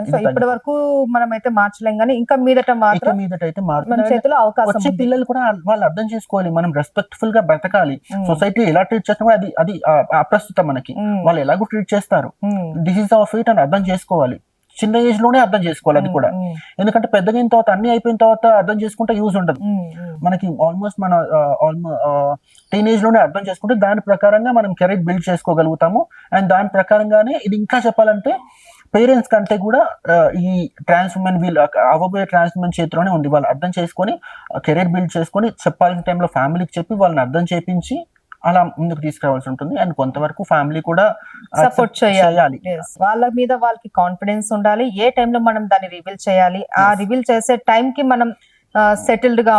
So ఇప్పటి వరకు మనం అయితే మార్చలేం కానీ ఇంకా మీదట మాత్రం అయితే మన చేతిలో అవకాశం వచ్చే ఉంది. పిల్లలు కూడా వాళ్ళు అర్థం చేసుకోవాలి, మనం రెస్పెక్ట్ఫుల్ గా బ్రతకాలి. ఉమ్, సొసైటీ ఎలా ట్రీట్ చేస్తున్నా కూడా అది అప్రస్తుతం మనకి. ఉమ్, వాళ్ళు ఎలాగో ట్రీట్ చేస్తారు, ఉమ్, దిస్ ఇస్ అవర్ ఫీట్ అని అర్థం చేసుకోవాలి. చిన్న ఏజ్ లోనే అర్థం చేసుకోవాలి అది కూడా. ఉమ్, ఎందుకంటే పెద్దగా అయిన తర్వాత అన్ని అయిపోయిన తర్వాత అర్థం చేసుకుంటే యూజ్ ఉండదు. ఉమ్, ఉమ్, మనకి ఆల్మోస్ట్ మన టీనేజ్ లోనే అర్థం చేసుకుంటే దాని ప్రకారంగా మనం కెరీర్ బిల్డ్ చేసుకోగలుగుతాము. అండ్ దాని ప్రకారంగానే ఇది ఇంకా చెప్పాలంటే పేరెంట్స్ కంటే కూడా ఈ ట్రాన్స్ ఉమెన్ వీళ్ళు అవ్వబోయే ట్రాన్స్ ఉమెన్ చేతిలోనే ఉంది. వాళ్ళు అర్థం చేసుకొని కెరీర్ బిల్డ్ చేసుకొని చెప్పాల్సిన టైంలో ఫ్యామిలీకి చెప్పి వాళ్ళని అర్థం చేపించి అలా ముందుకు తీసుకురావాల్సి ఉంటుంది. అండ్ కొంతవరకు ఫ్యామిలీ కూడా సపోర్ట్ చేయాలి. Yes. వాళ్ళ మీద వాళ్ళకి కాన్ఫిడెన్స్ ఉండాలి. ఏ టైంలో మనం దాన్ని రివీల్ చేయాలి, ఆ రివీల్ చేసే టైం కి మనం సెటిల్డ్ గా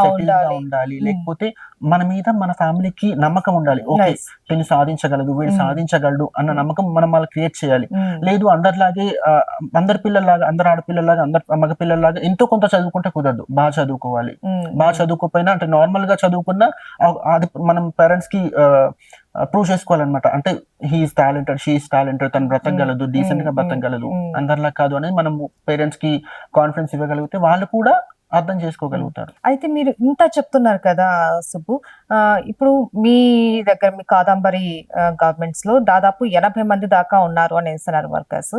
ఉండాలి. లేకపోతే మన మీద మన ఫ్యామిలీకి నమ్మకం ఉండాలి. Okay, Nice. వీళ్ళు సాధించగలదు, వీళ్ళు సాధించగలడు అన్న నమ్మకం మనం వాళ్ళకి క్రియేట్ చేయాలి. Mm. లేదు అందరిలాగే అందరి పిల్లల్లాగా, అందరు ఆడపిల్లలాగా, అందరు మగ పిల్లల్లాగా ఎంతో కొంత చదువుకుంటే కుదరదు. బాగా చదువుకోవాలి. బాగా చదువుకోపోయినా అంటే నార్మల్ గా చదువుకున్నా అది మనం పేరెంట్స్ కి ప్రూవ్ చేసుకోవాలన్నమాట. అంటే హీఈస్ టాలెంటెడ్, షీఈస్ టాలెంటెడ్, తను బ్రతకగలదు, డీసెంట్ గా బ్రతకగలదు, అందరిలా కాదు అనేది మనం పేరెంట్స్ కి కాన్ఫిడెన్స్ ఇవ్వగలిగితే వాళ్ళు కూడా అర్థం చేసుకోగలుగుతారు. అయితే మీరు ఇంత చెప్తున్నారు కదా సుబ్బు, ఇప్పుడు మీ దగ్గర మీ కాదంబరి గవర్నమెంట్స్ లో దాదాపు 80 మంది దాకా ఉన్నారు అని వేస్తున్నారు వర్కర్స్.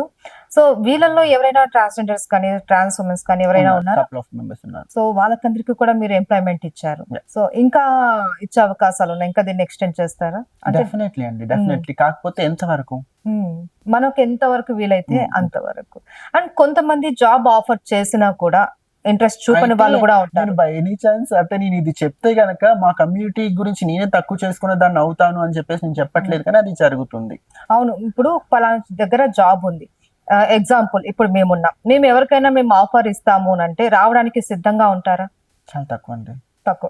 సో వీళ్ళల్లో ఎవరైనా ట్రాన్స్జెండర్స్ కానీ ట్రాన్స్ ఉమెన్స్ కానీ ఎవరైనా ఉన్నారు? కపుల్ ఆఫ్ మెంబర్స్ ఉన్నారు. సో వాళ్ళకందరికీ కూడా మీరు ఎంప్లాయ్మెంట్ ఇచ్చారు. సో ఇంకా ఇచ్చే అవకాశాలు ఉన్నాయి, ఇంకా దీన్ని ఎక్స్టెండ్ చేస్తారా? అంటే డెఫినెట్లీ అండి, డెఫినెట్లీ. కాకపోతే ఎంత వరకు మనకు ఎంత వరకు వీలైతే అంతవరకు. అండ్ కొంతమంది జాబ్ ఆఫర్ చేసినా కూడా ఇంట్రెస్ట్ చూపని వాళ్ళు కూడా ఉంటారు. బై ఎనీ ఛాన్స్ అంటే నేను ఇది చెప్తే గనక మా కమ్యూనిటీ గురించి నేనే తక్కువ చేసుకునే దాన్ని అవుతాను అని చెప్పేసి నేను చెప్పట్లేదు, కానీ అది జరుగుతుంది. అవును, ఇప్పుడు పలానా దగ్గర జాబ్ ఉంది, ఎగ్జాంపుల్ ఇప్పుడు మేము ఎవరికైనా మేము ఆఫర్ ఇస్తాము అంటే రావడానికి సిద్ధంగా ఉంటారా? చాలా తక్కువ అండి. తక్కువ.